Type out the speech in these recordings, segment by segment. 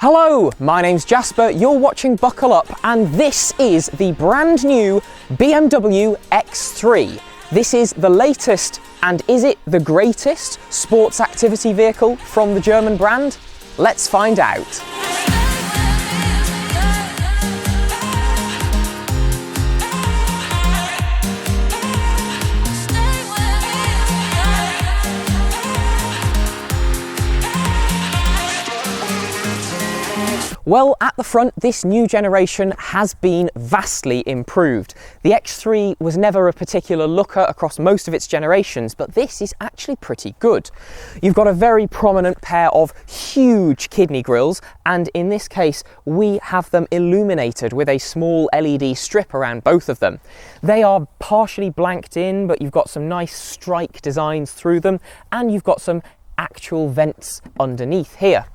Hello, my name's Jasper, you're watching Buckle Up, and this is the brand new BMW X3. This is the latest, and is it the greatest, sports activity vehicle from the German brand? Let's find out. Well, at the front, this new generation has been vastly improved. The X3 was never a particular looker across most of its generations, but this is actually pretty good. You've got a very prominent pair of huge kidney grills, and in this case, we have them illuminated with a small LED strip around both of them. They are partially blanked in, but you've got some nice strike designs through them, and you've got some actual vents underneath here.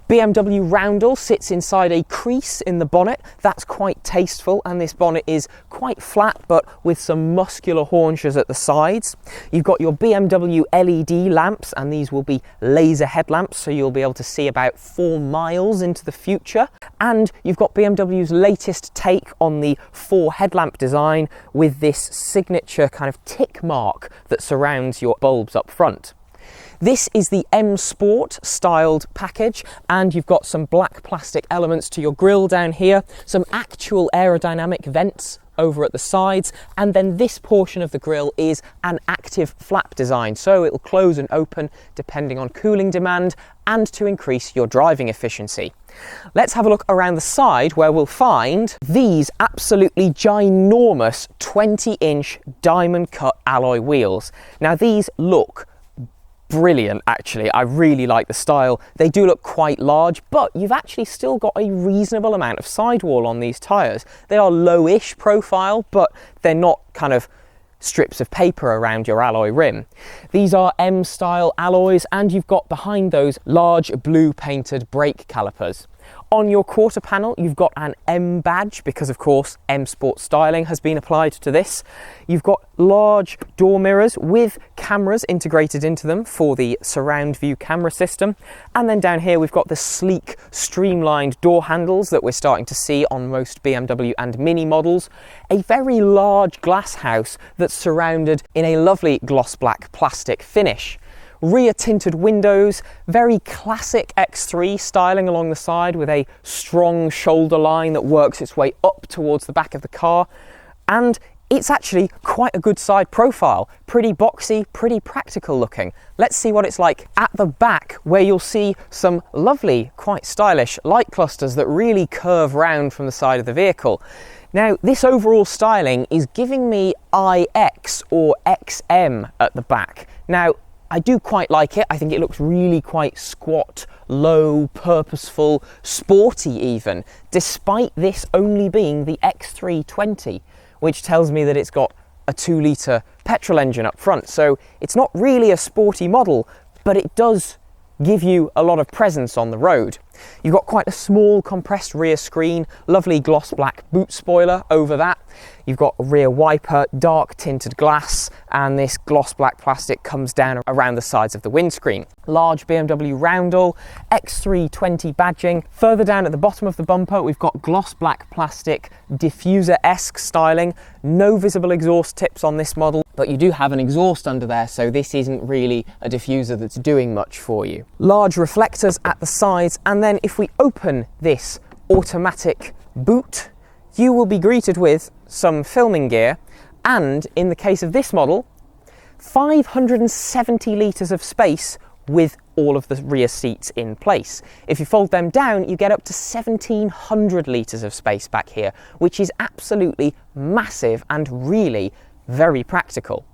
BMW roundel sits inside a crease in the bonnet. That's quite tasteful, and this bonnet is quite flat but with some muscular haunches at the sides. You've got your BMW LED lamps, and these will be laser headlamps, so you'll be able to see about 4 miles into the future. And you've got BMW's latest take on the 4 headlamp design with this signature kind of tick mark that surrounds your bulbs up front. This is the M Sport styled package, and you've got some black plastic elements to your grille down here, some actual aerodynamic vents over at the sides, and then this portion of the grille is an active flap design, so it will close and open depending on cooling demand and to increase your driving efficiency. Let's have a look around the side, where we'll find these absolutely ginormous 20-inch diamond cut alloy wheels. Now these look brilliant, actually. I really like the style. They do look quite large, but you've actually still got a reasonable amount of sidewall on these tyres. They are low-ish profile, but they're not kind of strips of paper around your alloy rim. These are M-style alloys, and you've got behind those large blue painted brake calipers. On your quarter panel, you've got an M badge because, of course, M Sport styling has been applied to this. You've got large door mirrors with cameras integrated into them for the surround view camera system. And then down here, we've got the sleek, streamlined door handles that we're starting to see on most BMW and Mini models. A very large glass house that's surrounded in a lovely gloss black plastic finish. Rear tinted windows, very classic X3 styling along the side with a strong shoulder line that works its way up towards the back of the car. And it's actually quite a good side profile, pretty boxy, pretty practical looking. Let's see what it's like at the back, where you'll see some lovely, quite stylish light clusters that really curve round from the side of the vehicle. Now, this overall styling is giving me iX or XM at the back. Now, I do quite like it. I think it looks really quite squat, low, purposeful, sporty even, despite this only being the X320, which tells me that it's got a 2-litre petrol engine up front. So it's not really a sporty model, but it does give you a lot of presence on the road. You've got quite a small compressed rear screen, lovely gloss black boot spoiler over that. You've got a rear wiper, dark tinted glass, and this gloss black plastic comes down around the sides of the windscreen. Large BMW roundel, X320 badging. Further down at the bottom of the bumper, we've got gloss black plastic, diffuser-esque styling. No visible exhaust tips on this model, but you do have an exhaust under there, so this isn't really a diffuser that's doing much for you. Large reflectors at the sides, and then if we open this automatic boot, you will be greeted with some filming gear, and in the case of this model, 570 litres of space with all of the rear seats in place. If you fold them down, you get up to 1,700 litres of space back here, which is absolutely massive and really very practical.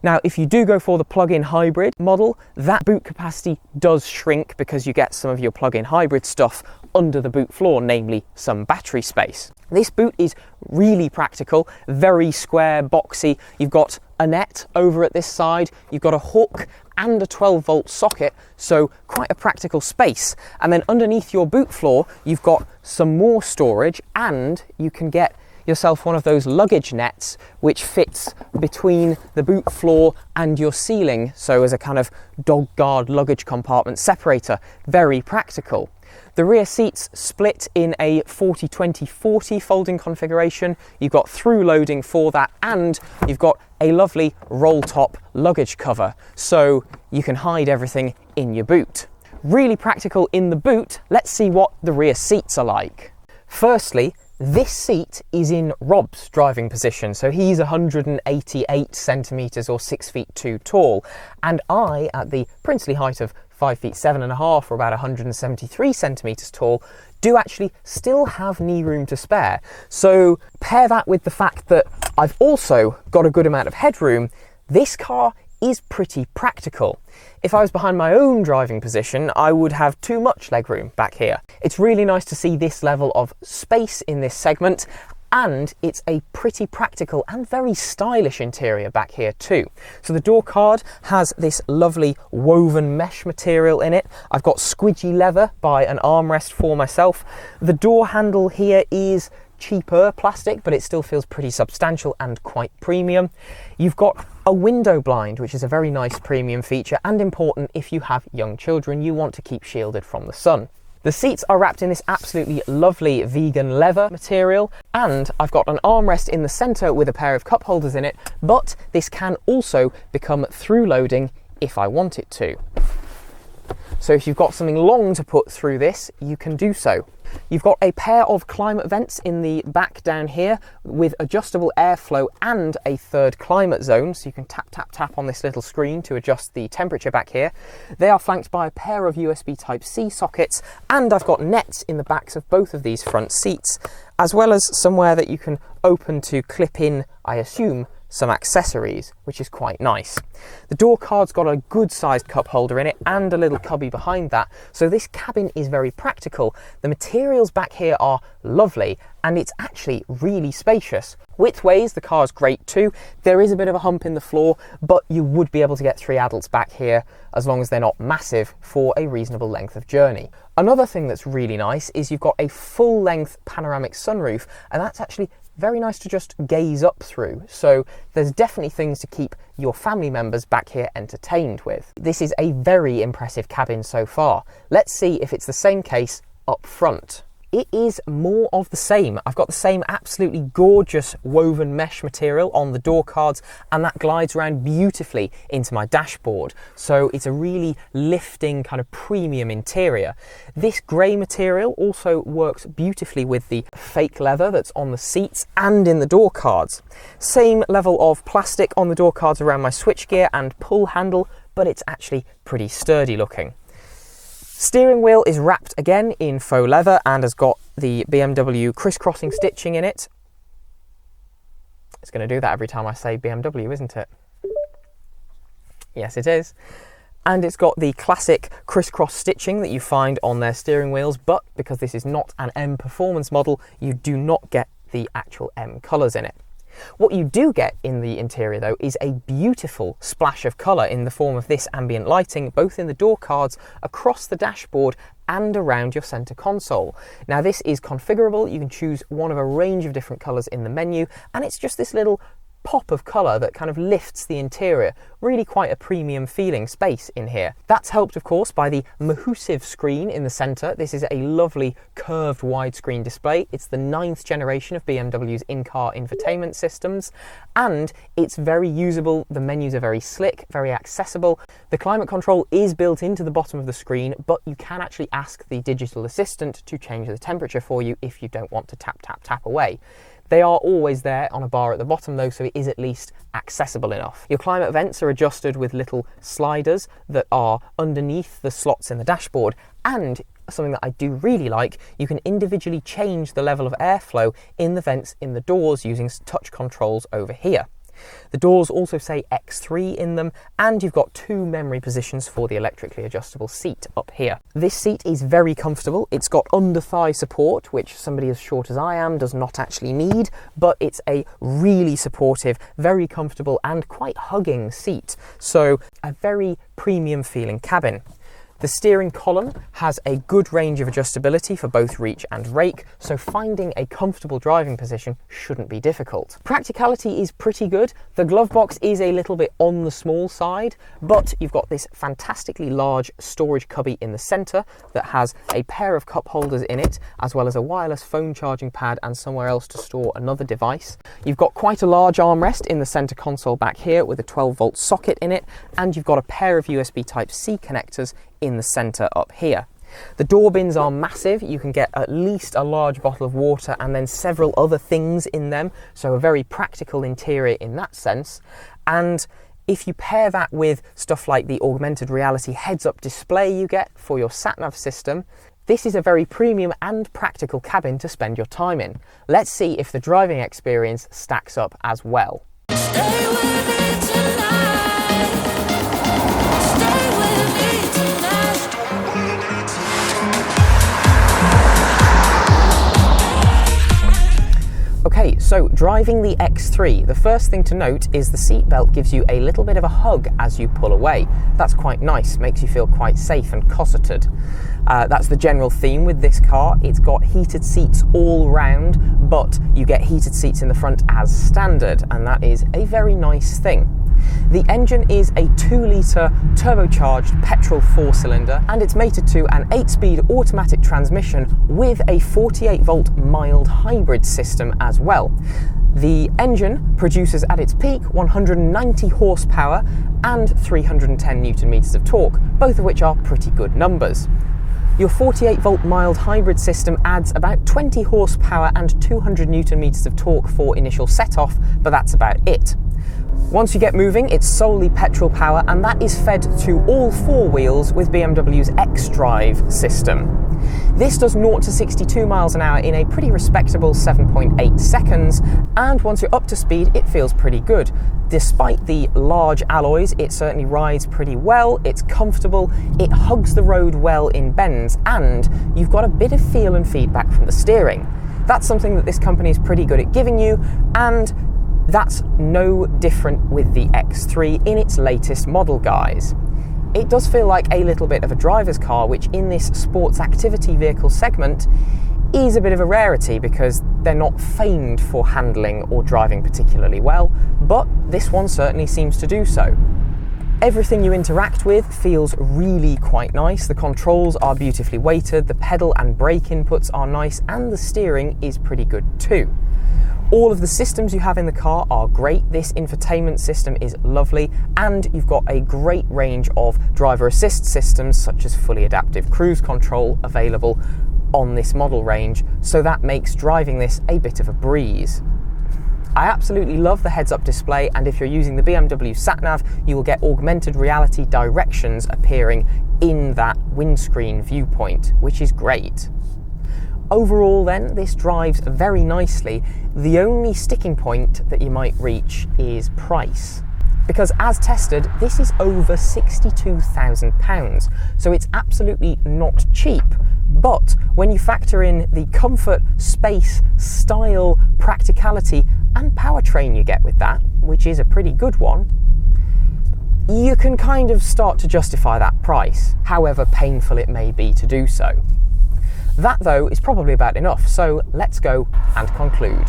Now, if you do go for the plug-in hybrid model, that boot capacity does shrink because you get some of your plug-in hybrid stuff under the boot floor, namely some battery space. This boot is really practical, very square, boxy. You've got a net over at this side, you've got a hook and a 12-volt socket, so quite a practical space. And then underneath your boot floor, you've got some more storage, and you can get yourself one of those luggage nets which fits between the boot floor and your ceiling, so as a kind of dog guard luggage compartment separator. Very practical. The rear seats split in a 40-20-40 folding configuration. You've got through loading for that, and you've got a lovely roll top luggage cover, so you can hide everything in your boot. Really practical in the boot. Let's see what the rear seats are like. Firstly, this seat is in Rob's driving position, so he's 188 centimetres or 6 feet 2 tall, and I, at the princely height of 5 feet 7.5 or about 173 centimetres tall, do actually still have knee room to spare. So pair that with the fact that I've also got a good amount of headroom, this car is pretty practical. If I was behind my own driving position, I would have too much legroom back here. It's really nice to see this level of space in this segment, and it's a pretty practical and very stylish interior back here too. So the door card has this lovely woven mesh material in it. I've got squidgy leather by an armrest for myself. The door handle here is cheaper plastic, but it still feels pretty substantial and quite premium. You've got a window blind, which is a very nice premium feature and important if you have young children you want to keep shielded from the sun. The seats are wrapped in this absolutely lovely vegan leather material, and I've got an armrest in the centre with a pair of cup holders in it, but this can also become through loading if I want it to. So if you've got something long to put through this, you can do so. You've got a pair of climate vents in the back down here with adjustable airflow and a third climate zone, so you can tap, tap, tap on this little screen to adjust the temperature back here. They are flanked by a pair of USB Type-C sockets, and I've got nets in the backs of both of these front seats, as well as somewhere that you can open to clip in, I assume, some accessories, which is quite nice. The door card's got a good sized cup holder in it and a little cubby behind that, so this cabin is very practical. The materials back here are lovely, and it's actually really spacious. Widthways, the car's great too. There is a bit of a hump in the floor, but you would be able to get 3 adults back here as long as they're not massive for a reasonable length of journey. Another thing that's really nice is you've got a full length panoramic sunroof, and that's actually very nice to just gaze up through. So there's definitely things to keep your family members back here entertained with. This is a very impressive cabin so far. Let's see if it's the same case up front. It is more of the same. I've got the same absolutely gorgeous woven mesh material on the door cards, and that glides around beautifully into my dashboard. So it's a really lifting kind of premium interior. This grey material also works beautifully with the fake leather that's on the seats and in the door cards. Same level of plastic on the door cards around my switchgear and pull handle, but it's actually pretty sturdy looking. Steering wheel is wrapped again in faux leather and has got the BMW crisscrossing stitching in it. It's going to do that every time I say BMW, isn't it? Yes, it is. And it's got the classic crisscross stitching that you find on their steering wheels, but because this is not an M Performance model, you do not get the actual M colours in it. What you do get in the interior though is a beautiful splash of colour in the form of this ambient lighting, both in the door cards, across the dashboard and around your centre console. Now this is configurable, you can choose one of a range of different colours in the menu, and it's just this little pop of colour that kind of lifts the interior. Really quite a premium feeling space in here. That's helped of course by the massive screen in the centre. This is a lovely curved widescreen display. It's the 9th generation of BMW's in-car infotainment systems, and it's very usable. The menus are very slick, very accessible. The climate control is built into the bottom of the screen, but you can actually ask the digital assistant to change the temperature for you if you don't want to tap, tap, tap away. They are always there on a bar at the bottom though, so it is at least accessible enough. Your climate vents are adjusted with little sliders that are underneath the slots in the dashboard, and something that I do really like, you can individually change the level of airflow in the vents in the doors using touch controls over here. The doors also say X3 in them, and you've got 2 memory positions for the electrically adjustable seat up here. This seat is very comfortable. It's got under thigh support, which somebody as short as I am does not actually need, but it's a really supportive, very comfortable and quite hugging seat. So a very premium feeling cabin. The steering column has a good range of adjustability for both reach and rake, so finding a comfortable driving position shouldn't be difficult. Practicality is pretty good. The glove box is a little bit on the small side, but you've got this fantastically large storage cubby in the centre that has a pair of cup holders in it, as well as a wireless phone charging pad and somewhere else to store another device. You've got quite a large armrest in the centre console back here with a 12-volt socket in it, and you've got a pair of USB Type-C connectors in the centre up here. The door bins are massive. You can get at least a large bottle of water and then several other things in them, so a very practical interior in that sense. And if you pair that with stuff like the augmented reality heads-up display you get for your sat-nav system, this is a very premium and practical cabin to spend your time in. Let's see if the driving experience stacks up as well. Okay, so driving the X3, the first thing to note is the seatbelt gives you a little bit of a hug as you pull away. That's quite nice, makes you feel quite safe and cosseted. That's the general theme with this car. It's got heated seats all round, but you get heated seats in the front as standard, and that is a very nice thing. The engine is a 2-litre turbocharged petrol 4-cylinder, and it's mated to an 8-speed automatic transmission with a 48-volt mild hybrid system as well. The engine produces at its peak 190 horsepower and 310 Nm of torque, both of which are pretty good numbers. Your 48-volt mild hybrid system adds about 20 horsepower and 200 Nm of torque for initial set-off, but that's about it. Once you get moving, it's solely petrol power, and that is fed to all four wheels with BMW's xDrive system. This does 0 to 62 miles an hour in a pretty respectable 7.8 seconds, and once you're up to speed, it feels pretty good. Despite the large alloys, it certainly rides pretty well, it's comfortable, it hugs the road well in bends, and you've got a bit of feel and feedback from the steering. That's something that this company is pretty good at giving you, and that's no different with the X3 in its latest model, guys. It does feel like a little bit of a driver's car, which in this sports activity vehicle segment is a bit of a rarity because they're not famed for handling or driving particularly well, but this one certainly seems to do so. Everything you interact with feels really quite nice. The controls are beautifully weighted, the pedal and brake inputs are nice, and the steering is pretty good too. All of the systems you have in the car are great. This infotainment system is lovely, and you've got a great range of driver assist systems such as fully adaptive cruise control available on this model range, so that makes driving this a bit of a breeze. I absolutely love the heads-up display, and if you're using the BMW sat-nav, you will get augmented reality directions appearing in that windscreen viewpoint, which is great. Overall then, this drives very nicely. The only sticking point that you might reach is price. Because as tested, this is over £62,000, so it's absolutely not cheap. But when you factor in the comfort, space, style, practicality, and powertrain you get with that, which is a pretty good one, you can kind of start to justify that price, however painful it may be to do so. That, though, is probably about enough, so let's go and conclude.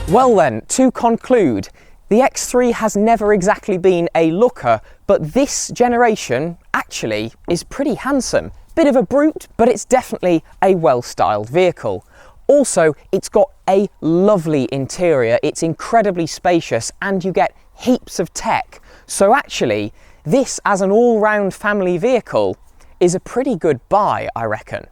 Well then, to conclude, the X3 has never exactly been a looker, but this generation actually is pretty handsome. Bit of a brute, but it's definitely a well-styled vehicle. Also, it's got a lovely interior, it's incredibly spacious, and you get heaps of tech. So actually, this as an all-round family vehicle is a pretty good buy, I reckon.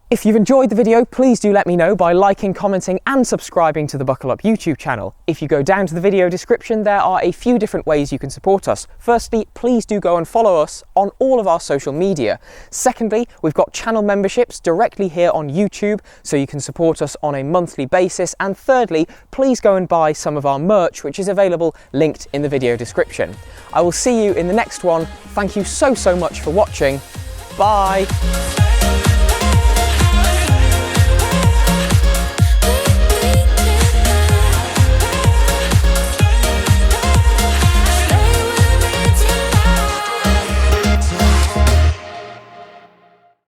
If you've enjoyed the video, please do let me know by liking, commenting and subscribing to the Buckle Up YouTube channel. If you go down to the video description, there are a few different ways you can support us. Firstly, please do go and follow us on all of our social media. Secondly, we've got channel memberships directly here on YouTube, so you can support us on a monthly basis. And thirdly, please go and buy some of our merch, which is available linked in the video description. I will see you in the next one. Thank you so much for watching. Bye.